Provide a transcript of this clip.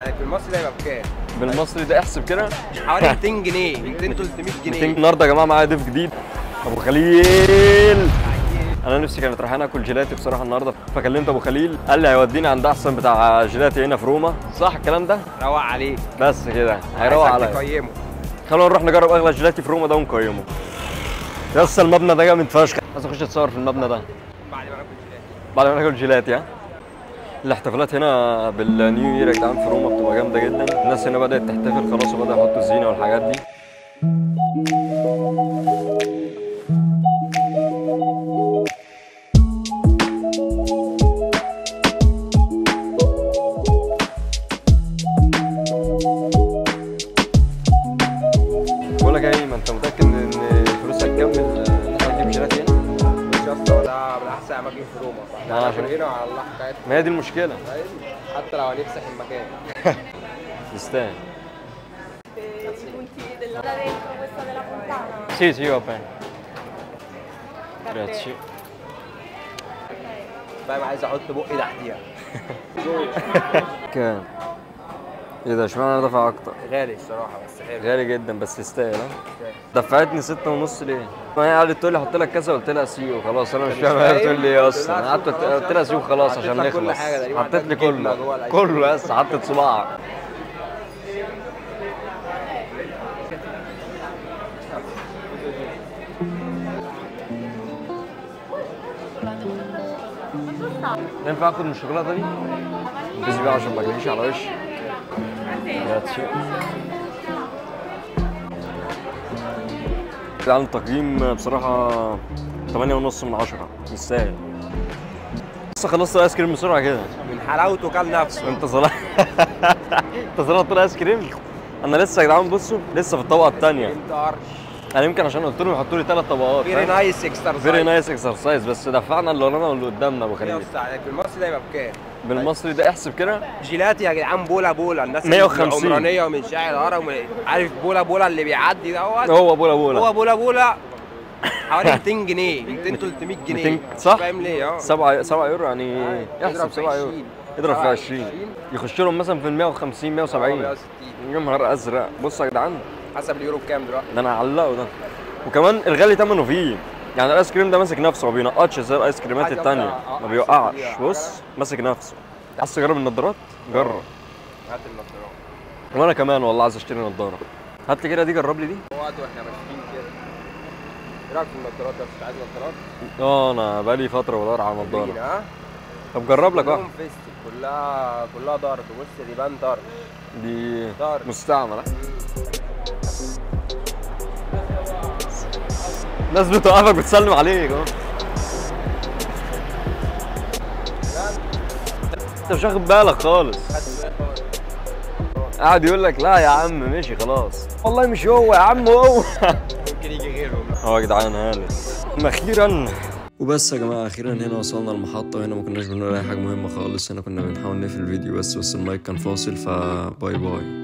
بالمصري ده يبقى بكام؟ بالمصري ده احسب كده حوالي 200 جنيه 200 300 جنيه. النهارده يا جماعه معايا ضيف جديد ابو خليل. انا نفسي كانت رايحين اكل جيلاتي بصراحه النهارده، فكلمت ابو خليل قال لي هيوديني عند احسن بتاع جيلاتي هنا في روما. صح الكلام ده؟ روق عليك بس كده هيروق عليا. نقيمه. خلونا نروح نجرب اغلى جيلاتي في روما ده ونقيمه. يس المبنى ده جامد فشخ، عايز اخش اتصور في المبنى ده بعد ما ناكل جيلاتي. بعد ما ناكل جيلاتي. ها الاحتفالات هنا بالنيو يير يا جدعان في روما بتبقى جامده جدا، الناس هنا بدات تحتفل خلاص وبداوا يحطوا الزينه والحاجات دي. بقول لك ايه، ما انت متاكد ان فلوسك هتكمل تجيب جيلاتي هنا؟ مش يا اسطى، ده من احسن اماكن في روما. لا، عشان هنا على الله حكايتنا. ما هي دي المشكله، حتى لو هنفسح المكان يستاهل. I punti della da dentro questa della fontana. Sì, sì, va bene. Grazie. فاهم، عايز احط بقي تحتيها. كام؟ ايه ده اشمعنى انا دافع اكتر؟ غالي الصراحه بس حلو. غالي جدا بس يستاهل. ها؟ دفعتني 6.5 ليه؟ ما هي قعدت تقول لي حط لك كذا، قلت لها سي وخلاص. انا مش فاهم هي بتقول لي ايه اصلا. انا قعدت قلت لها سي وخلاص عشان حطيت لك كل نخلص. حاجة تقريبا، حطيت لي حطيت جبنة كله جوه الآيس كله بس حطت صباعك. ينفع اخد من الشوكولاته دي؟ بس بقى عشان ما اجريش على وشي. جراتشي. يعني التقييم بصراحة 8.5 من 10، يستاهل. لسه خلصت الايس كريم بسرعة كده. من حلاوته كل نفسه. انت صلاح انت طلعت ايس كريم؟ انا لسه يا جدعان بصوا لسه في الطبقة الثانية. انت قرش. انا يمكن عشان قلت لهم يحطوا لي 3 طبقات. فيري نايس اكسترسايز. فيري نايس اكسرسايز، بس دفعنا اللي ورانا واللي قدامنا ابو خليل. بالمصري ده يبقى بكام؟ بالمصري ده احسب كده جيلاتي يا جدعان، بولا بولا الناس 150 العمرانيه ومن شارع الهرم. عارف بولا بولا اللي بيعدي دوت؟ هو بولا هو بولا بولا حوالي 200 جنيه 200 300 جنيه. 200 صح؟ فاهم ليه؟ 7 يورو يعني. اضرب احسب في 7 يورو 20. اضرب في 20 يخش لهم مثلا في ال 150 170. 160 يا نهار ازرق. بصوا يا جدعان حسب اليورو بكام دلوقتي؟ ده انا هعلقه ده. وكمان الغالي ثمنه فيه، يعني الايس كريم ده ماسك نفسه ما بينقطش زي الايس كريمات الثانيه، ما بيوقعش. بص ماسك نفسه. عايز تجرب النضارات؟ جرب. هات النضارات. وانا كمان والله عايز اشتري نضاره. هات لي كده دي، جرب لي دي. وقت واحنا ماشيين كده. ايه رايك في النضارات يا استاذ؟ عايز نضارات؟ انا بقالي فتره بدور على نضاره. ها؟ طب جرب لك واحده. كلهم فيستك، كلها دارت. بص دي بان دارت. دي دارت مستعمله. الناس بتوقفك بتسلم عليك اهو. انت مش واخد بالك خالص. قاعد يقول لك لا يا عم ماشي خلاص. والله مش هو يا عم، هو ممكن يجي غيره. يا جدعان هانت اخيرا. وبس يا جماعه اخيرا هنا وصلنا المحطه. هنا ما كناش بنقول اي حاجه مهمه خالص، هنا كنا بنحاول نقفل الفيديو بس المايك كان فاصل، فباي باي.